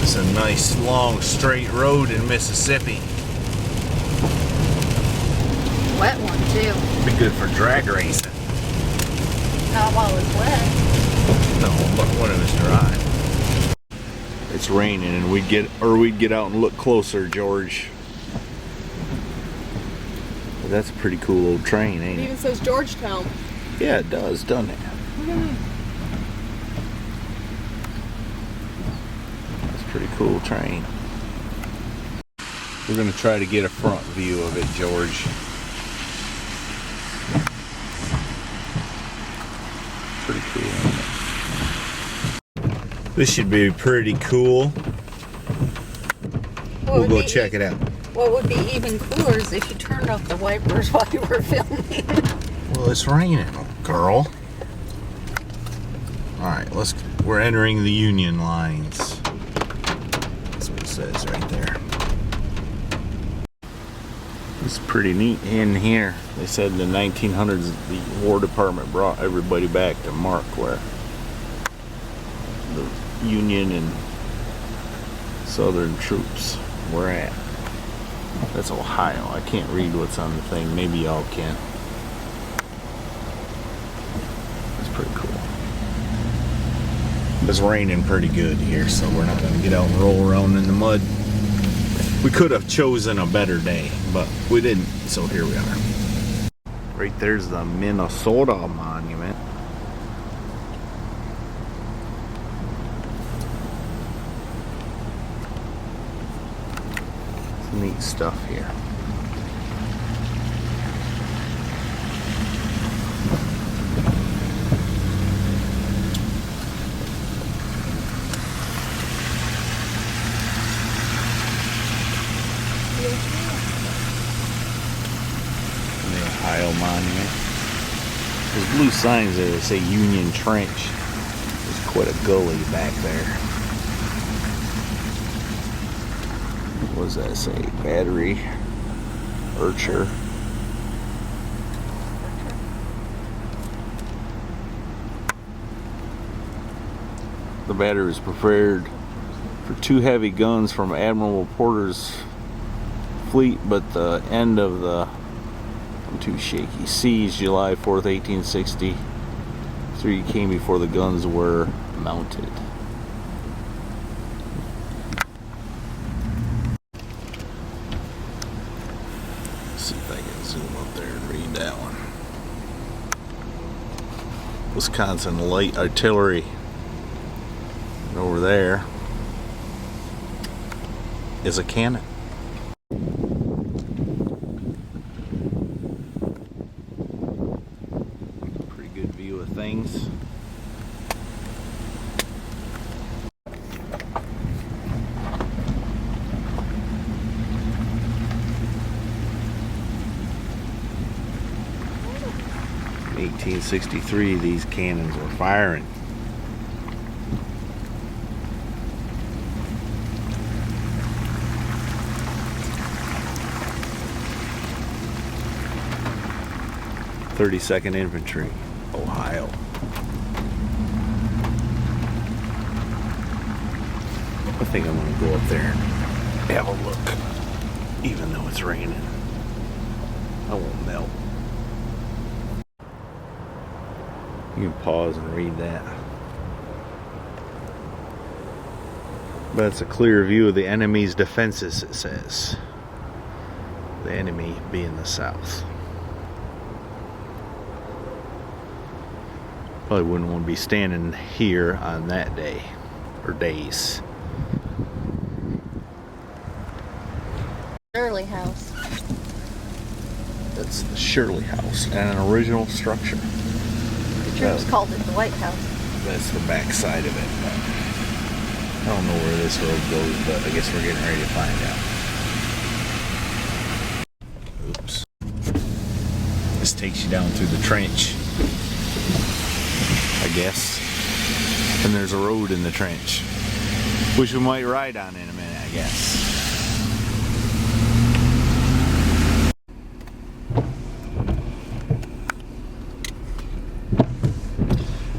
It's a nice long straight road in Mississippi. Wet one too. Be good for drag racing. Not while it's wet. No, but when it was dry. It's raining, and we'd get out and look closer, George. But that's a pretty cool old train, ain't It it? even says Georgetown. Yeah, it does, doesn't it? Look at that. It's a pretty cool train. We're gonna try to get a front view of it, George. Pretty cool, isn't it? This should be pretty cool. We'll go check it out. What would be even cooler is if you turned off the wipers while you were filming. Well, it's raining, girl. Alright, we're entering the Union lines. That's what it says right there. It's pretty neat in here. They said in the 1900s the War Department brought everybody back to mark where the Union and Southern troops were at. That's Ohio. I can't read what's on the thing. Maybe y'all can. That's pretty cool. It's raining pretty good here, so we're not going to get out and roll around in the mud. We could have chosen a better day, but we didn't, so here we are. Right there's the Minnesota Monument. Some neat stuff here. The Ohio Monument. There's blue signs there that say Union Trench. There's quite a gully back there. What does that say? Battery. Archer. The battery was prepared for 2 heavy guns from Admiral Porter's fleet, but the end of the I'm too shaky. Siege July 4th, 1863 came before the guns were mounted. Let's see if I can zoom up there and read that one. Wisconsin Light Artillery. And over there is a cannon. Things. In 1863, these cannons were firing. (32nd Infantry, Ohio). I think I'm going to go up there and have a look, even though it's raining. I won't melt. You can pause and read that. But it's a clear view of the enemy's defenses, it says. The enemy being the South. Probably wouldn't want to be standing here on that day, or days. Shirley House. That's the Shirley House, and an original structure. The troops called it the White House. That's the back side of it. I don't know where this road goes, but I guess we're getting ready to find out. Oops. This takes you down through the trench, I guess. And there's a road in the trench, which we might ride on in a minute, I guess.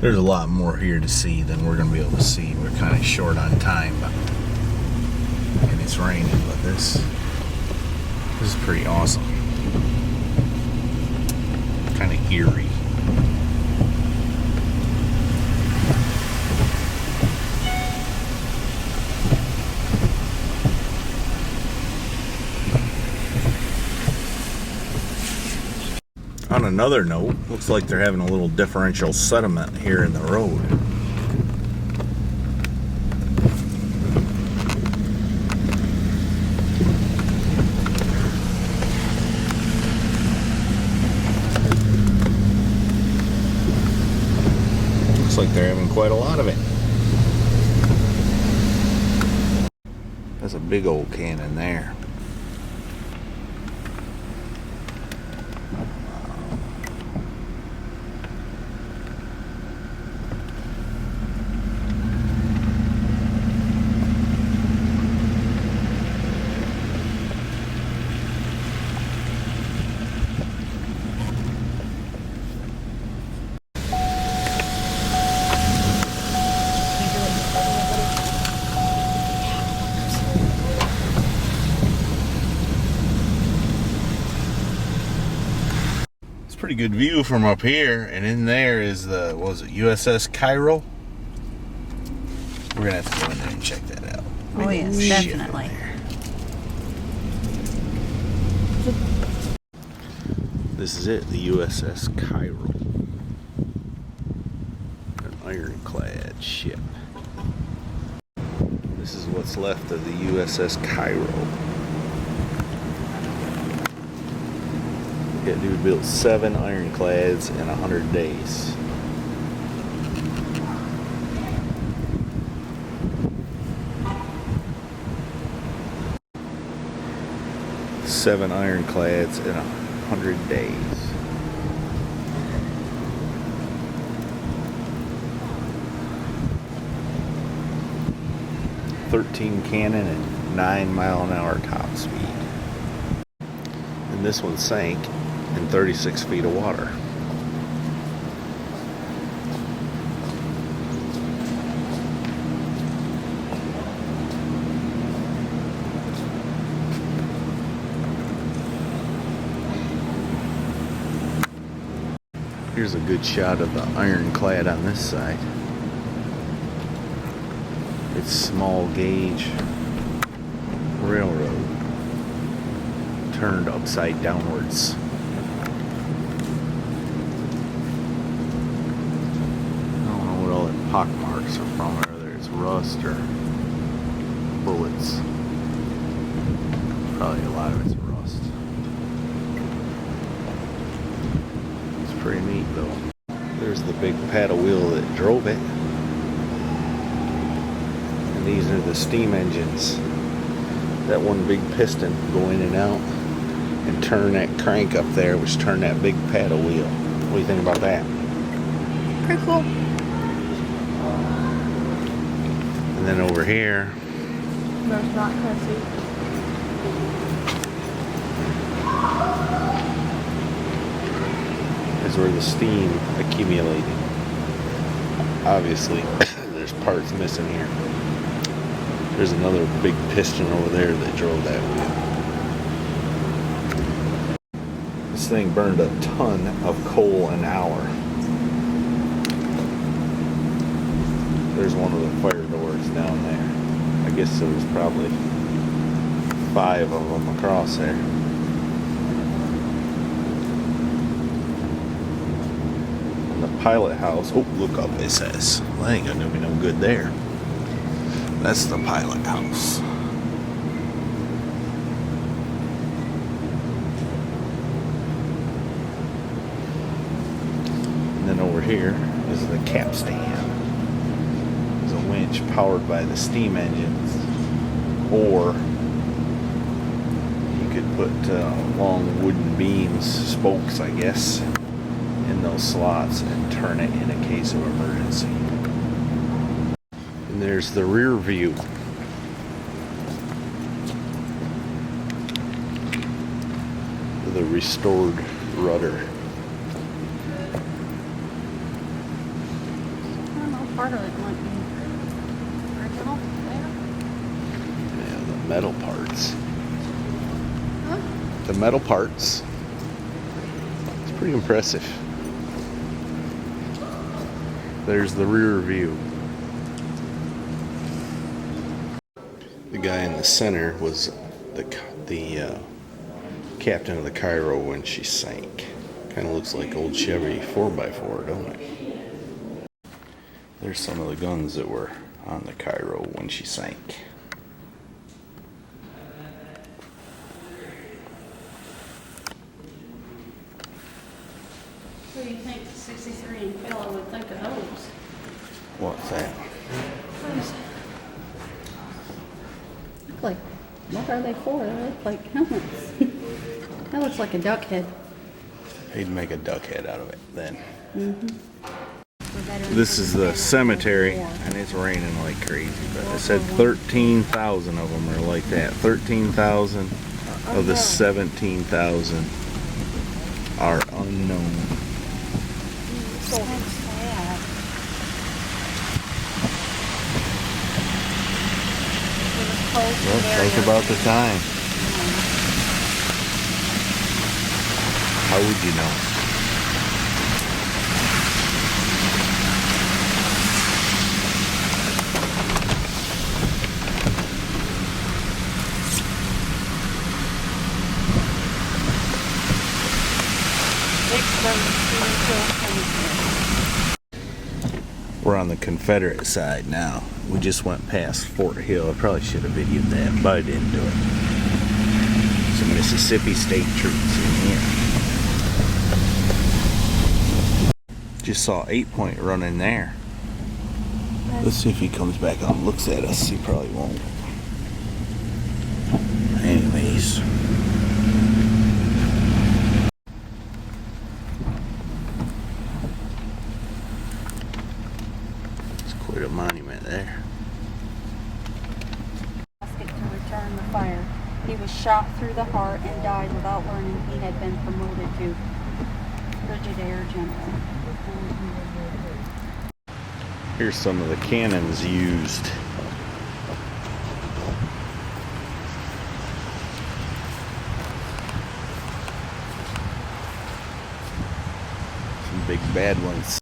There's a lot more here to see than we're going to be able to see. We're kind of short on time, but it's raining, but this is pretty awesome. Kind of eerie. On another note, looks like they're having a little differential sediment here in the road. Looks like they're having quite a lot of it. That's a big old cannon there. Pretty good view from up here, and in there is the, what was it, USS Cairo? We're gonna have to go in there and check that out. Oh yes, definitely. This is it, the USS Cairo. An ironclad ship. This is what's left of the USS Cairo. Yeah, dude built 7 ironclads in 100 days. Seven ironclads in 100 days. .13 cannon and 9-mile-an-hour top speed. And this one sank in 36 feet of water. Here's a good shot of the ironclad on this side. It's small gauge railroad turned upside downwards. Pock marks are from, whether it's rust or bullets. Probably a lot of it's rust. It's pretty neat though. There's the big paddle wheel that drove it. And these are the steam engines. That one big piston go in and out and turn that crank up there, which turn that big paddle wheel. What do you think about that? Pretty cool. And then over here, There's not Cassie. is where the steam accumulated. Obviously, there's parts missing here. There's another big piston over there that drove that wheel. This thing burned a ton of coal an hour. There's one of the fire doors down there. I guess there was probably 5 of them across there. And the pilot house, oh, look up, it says. Well, that ain't gonna do me no good there. That's the pilot house. And then over here is the capstan. There's a winch powered by the steam engines, or you could put long wooden beams, spokes I guess, in those slots and turn it in a case of emergency. And there's the rear view. The restored rudder. I don't know, part of it might be original there. Yeah, metal parts. Huh? The metal parts. It's pretty impressive. There's the rear view. The guy in the center was the captain of the Cairo when she sank. Kind of looks like old Chevy 4x4, don't it? There's some of the guns that were on the Cairo when she sank. What do you think the 63 and fellow would think of those? What's that? Look like, what are they for? They look like helmets. That looks like a duck head. He'd make a duck head out of it then. Mm-hmm. This is the cemetery, and it's raining like crazy. But it said 13,000 of them are like that. 13,000 of the 17,000 are unknown. So sad. Well, think about the time. How would you know? Vicksburg Military Park. We're on the Confederate side now. We just went past Fort Hill. I probably should have videoed that, but I didn't do it. Some Mississippi State troops in here. Just saw 8 Point running there. Let's see if he comes back up and looks at us. He probably won't. Anyways. It's quite a monument there. To return the fire. He was shot through the heart and died without learning he had been promoted to Brigadier General. Here's some of the cannons used. Some big bad ones.